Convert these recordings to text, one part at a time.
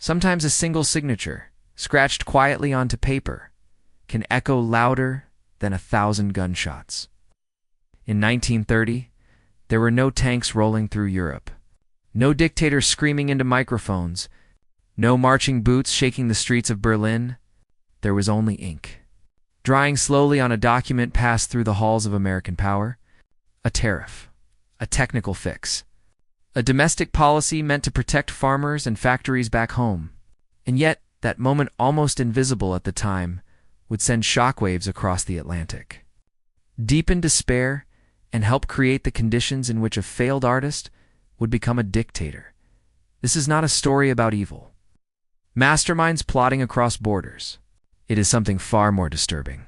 Sometimes a single signature, scratched quietly onto paper, can echo louder than 1,000 gunshots. In 1930, there were no tanks rolling through Europe, no dictators screaming into microphones, no marching boots shaking the streets of Berlin. There was only ink, drying slowly on a document passed through the halls of American power. A tariff, a technical fix, a domestic policy meant to protect farmers and factories back home. And yet, that moment, almost invisible at the time, would send shockwaves across the Atlantic, deepen despair, and help create the conditions in which a failed artist would become a dictator. This is not a story about evil, masterminds plotting across borders. It is something far more disturbing.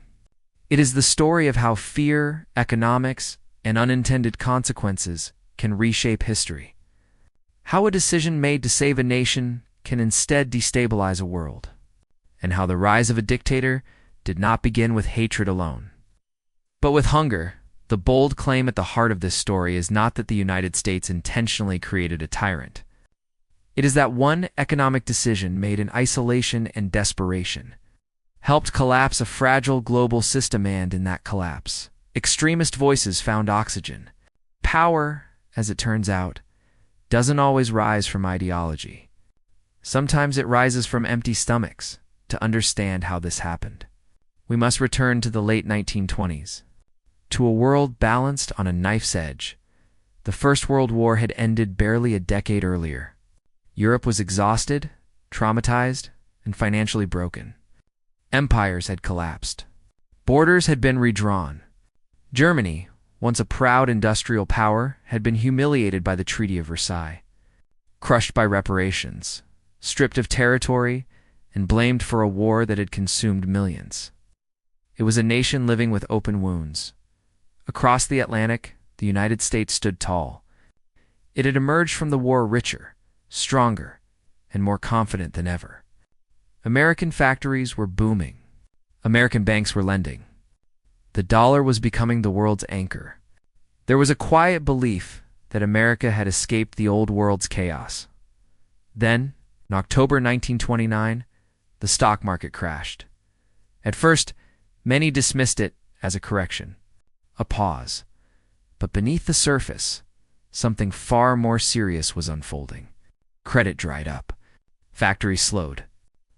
It is the story of how fear, economics, and unintended consequences can reshape history. How a decision made to save a nation can instead destabilize a world. And how the rise of a dictator did not begin with hatred alone, but with hunger. The bold claim at the heart of this story is not that the United States intentionally created a tyrant. It is that one economic decision made in isolation and desperation helped collapse a fragile global system, and in that collapse, extremist voices found oxygen. Power, as it turns out, doesn't always rise from ideology. Sometimes it rises from empty stomachs. To understand how this happened, we must return to the late 1920s, to a world balanced on a knife's edge. The First World War had ended barely a decade earlier. Europe was exhausted, traumatized, and financially broken. Empires had collapsed. Borders had been redrawn. Germany, once a proud industrial power, had been humiliated by the Treaty of Versailles, crushed by reparations, stripped of territory, and blamed for a war that had consumed millions. It was a nation living with open wounds. Across the Atlantic, the United States stood tall. It had emerged from the war richer, stronger, and more confident than ever. American factories were booming. American banks were lending. The dollar was becoming the world's anchor. There was a quiet belief that America had escaped the old world's chaos. Then, in October 1929, the stock market crashed. At first, many dismissed it as a correction, a pause. But beneath the surface, something far more serious was unfolding. Credit dried up. Factories slowed.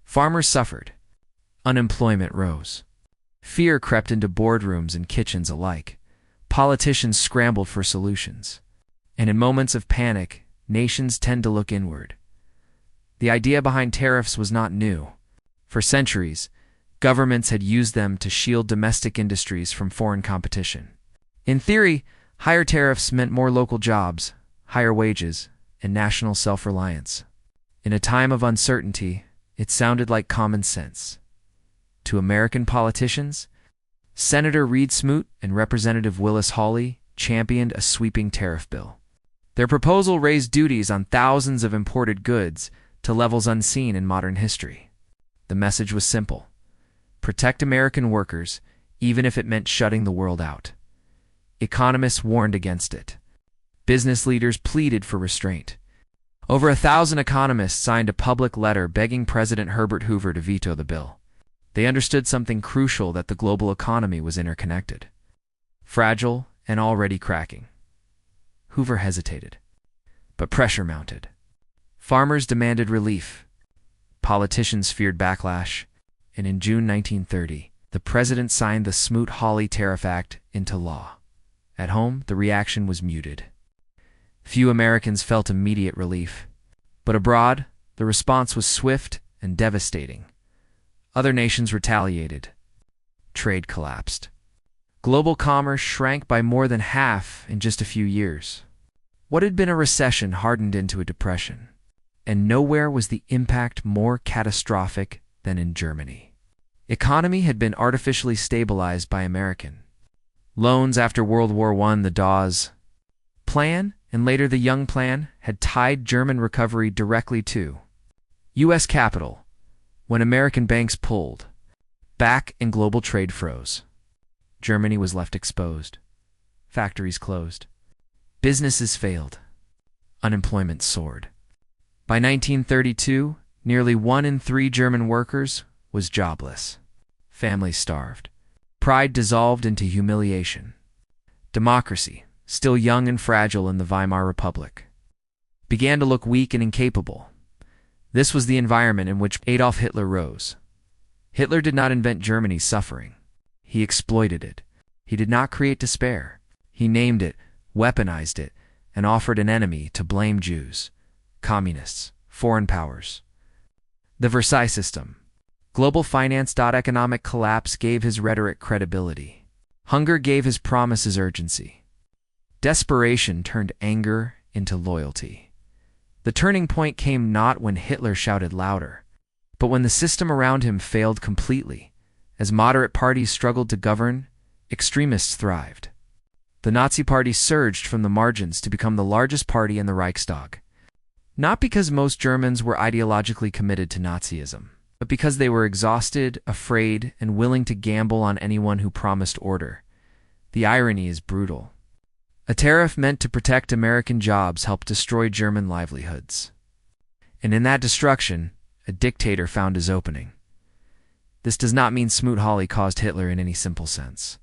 Farmers suffered. Unemployment rose. Fear crept into boardrooms and kitchens alike. Politicians scrambled for solutions. And in moments of panic, nations tend to look inward. The idea behind tariffs was not new. For centuries, governments had used them to shield domestic industries from foreign competition. In theory, higher tariffs meant more local jobs, higher wages, and national self-reliance. In a time of uncertainty, it sounded like common sense. To American politicians, Senator Reed Smoot and Representative Willis Hawley championed a sweeping tariff bill. Their proposal raised duties on thousands of imported goods to levels unseen in modern history. The message was simple: protect American workers, even if it meant shutting the world out. Economists warned against it. Business leaders pleaded for restraint. Over 1,000 economists signed a public letter begging President Herbert Hoover to veto the bill. They understood something crucial: that the global economy was interconnected, fragile, and already cracking. Hoover hesitated, but pressure mounted. Farmers demanded relief. Politicians feared backlash, and in June 1930, the president signed the Smoot-Hawley Tariff Act into law. At home, the reaction was muted. Few Americans felt immediate relief, but abroad, the response was swift and devastating. Other nations retaliated. Trade collapsed. Global commerce shrank by more than half in just a few years. What had been a recession hardened into a depression, and nowhere was the impact more catastrophic than in Germany. Economy had been artificially stabilized by American loans after World War I. The Dawes Plan, and later the Young Plan, had tied German recovery directly to U.S. capital. When American banks pulled back and global trade froze, Germany was left exposed. Factories closed. Businesses failed. Unemployment soared. By 1932, Nearly 1 in 3 German workers was jobless. Families starved. Pride dissolved into humiliation. Democracy, still young and fragile in the Weimar Republic, began to look weak and incapable. This was the environment in which Adolf Hitler rose. Hitler did not invent Germany's suffering. He exploited it. He did not create despair. He named it, weaponized it, and offered an enemy to blame: Jews, communists, foreign powers. The Versailles System. Global finance. Economic collapse gave his rhetoric credibility. Hunger gave his promises urgency. Desperation turned anger into loyalty. The turning point came not when Hitler shouted louder, but when the system around him failed completely. As moderate parties struggled to govern, extremists thrived. The Nazi Party surged from the margins to become the largest party in the Reichstag. Not because most Germans were ideologically committed to Nazism, but because they were exhausted, afraid, and willing to gamble on anyone who promised order. The irony is brutal. A tariff meant to protect American jobs helped destroy German livelihoods. And in that destruction, a dictator found his opening. This does not mean Smoot-Hawley caused Hitler in any simple sense.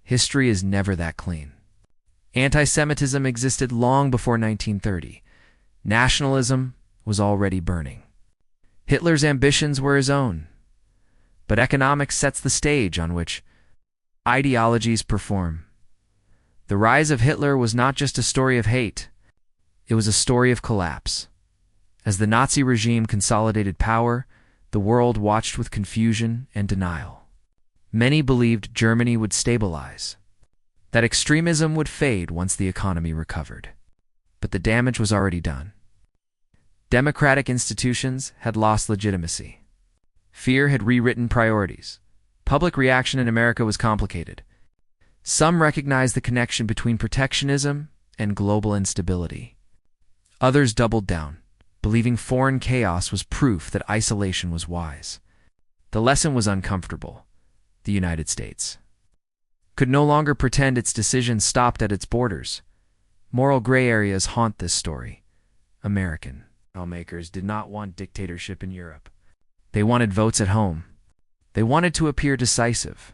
History is never that clean. Anti-Semitism existed long before 1930. Nationalism was already burning. Hitler's ambitions were his own. But economics sets the stage on which ideologies perform. The rise of Hitler was not just a story of hate. It was a story of collapse. As the Nazi regime consolidated power, the world watched with confusion and denial. Many believed Germany would stabilize, that extremism would fade once the economy recovered. But the damage was already done. Democratic institutions had lost legitimacy. Fear had rewritten priorities. Public reaction in America was complicated. Some recognized the connection between protectionism and global instability. Others doubled down, believing foreign chaos was proof that isolation was wise. The lesson was uncomfortable. The United States could no longer pretend its decisions stopped at its borders. Moral gray areas haunt this story. American lawmakers did not want dictatorship in Europe. They wanted votes at home. They wanted to appear decisive.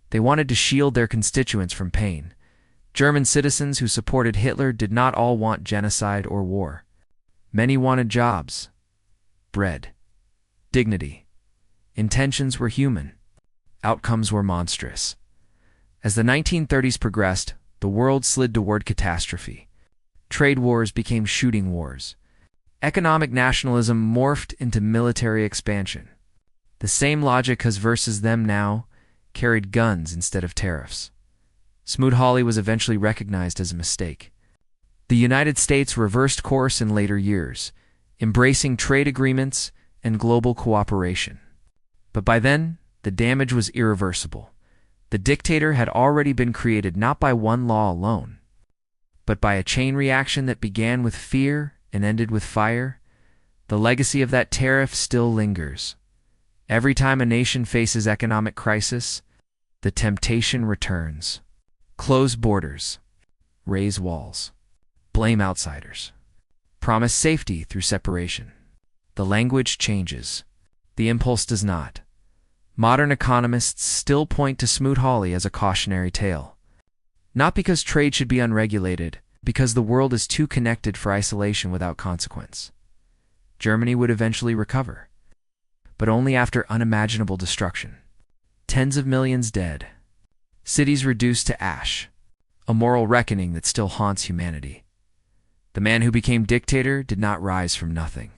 They wanted to shield their constituents from pain. German citizens who supported Hitler did not all want genocide or war. Many wanted jobs, bread, dignity. Intentions were human. Outcomes were monstrous. As the 1930s progressed, the world slid toward catastrophe. Trade wars became shooting wars. Economic nationalism morphed into military expansion. The same logic as versus them now carried guns instead of tariffs. Smoot-Hawley was eventually recognized as a mistake. The United States reversed course in later years, embracing trade agreements and global cooperation. But by then, the damage was irreversible. The dictator had already been created not by one law alone, but by a chain reaction that began with fear and ended with fire. The legacy of that tariff still lingers. Every time a nation faces economic crisis, the temptation returns. Close borders, raise walls, blame outsiders, promise safety through separation. The language changes. The impulse does not. Modern economists still point to Smoot-Hawley as a cautionary tale. Not because trade should be unregulated, because the world is too connected for isolation without consequence. Germany would eventually recover, but only after unimaginable destruction. Tens of millions dead. Cities reduced to ash. A moral reckoning that still haunts humanity. The man who became dictator did not rise from nothing.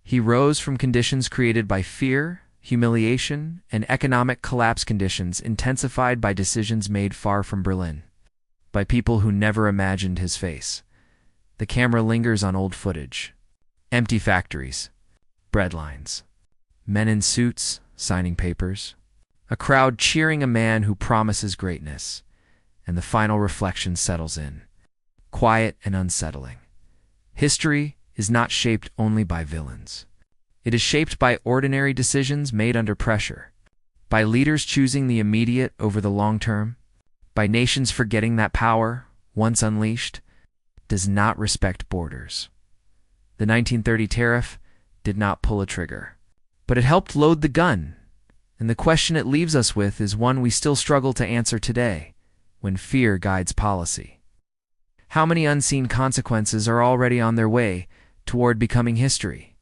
He rose from conditions created by fear, humiliation, and economic collapse, conditions intensified by decisions made far from Berlin, by people who never imagined his face. The camera lingers on old footage. Empty factories, bread lines, men in suits signing papers, a crowd cheering a man who promises greatness, and the final reflection settles in, quiet and unsettling. History is not shaped only by villains. It is shaped by ordinary decisions made under pressure, by leaders choosing the immediate over the long term, by nations forgetting that power, once unleashed, does not respect borders. The 1930 tariff did not pull a trigger. But it helped load the gun, and the question it leaves us with is one we still struggle to answer today, when fear guides policy. How many unseen consequences are already on their way toward becoming history?